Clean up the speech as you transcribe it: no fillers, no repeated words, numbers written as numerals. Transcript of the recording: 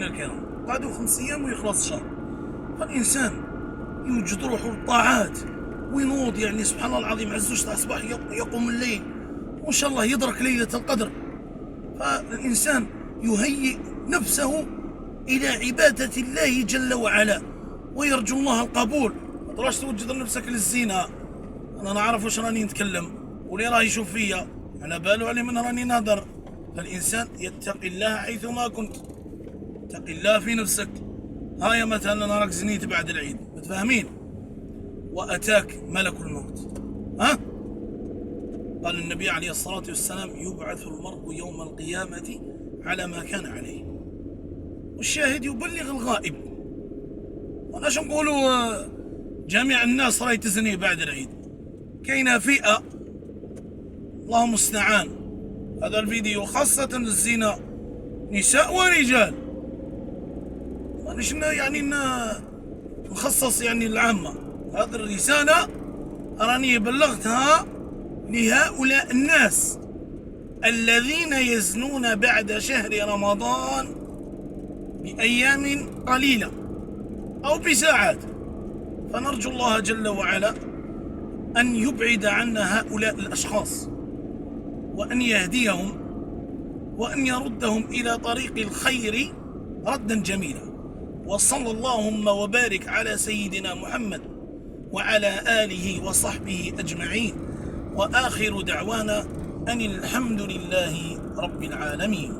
الكرام قعدوا 5 أيام ويخلص الشهر. فالإنسان يوجد روحه للطاعات وينوض، يعني سبحان الله العظيم، عز وجل أصبح يقوم الليل وإن شاء الله يدرك ليلة القدر. فالإنسان يهيئ نفسه إلى عبادة الله جل وعلا ويرجو الله القبول. ما تراش توجد نفسك للزينة. أنا نعرف واش راني نتكلم، واللي راه يشوف فيا على باله عليه من راني نهضر. فالإنسان يتقي الله حيثما كنت. اتق الله في نفسك. هاي مثلا راك زنيت بعد العيد، متفاهمين؟ وأتاك ملك الموت، ها؟ قال النبي عليه الصلاة والسلام: يبعث المرء يوم القيامة على ما كان عليه، والشاهد يبلغ الغائب. وانا شو نقولوا جميع الناس راهي تزني بعد العيد. كاينه فئة اللهم المستعان. هذا الفيديو خاصة الزنا نساء ورجال، مانيش يعني نخصص يعني العامة. هذه الرسالة راني بلغتها لهؤلاء الناس الذين يزنون بعد شهر رمضان بأيام قليلة أو بساعات. فنرجو الله جل وعلا أن يبعد عنا هؤلاء الأشخاص، وأن يهديهم، وأن يردهم إلى طريق الخير ردا جميلا. وصلى اللهم وبارك على سيدنا محمد وعلى آله وصحبه أجمعين، وآخر دعوانا أن الحمد لله رب العالمين.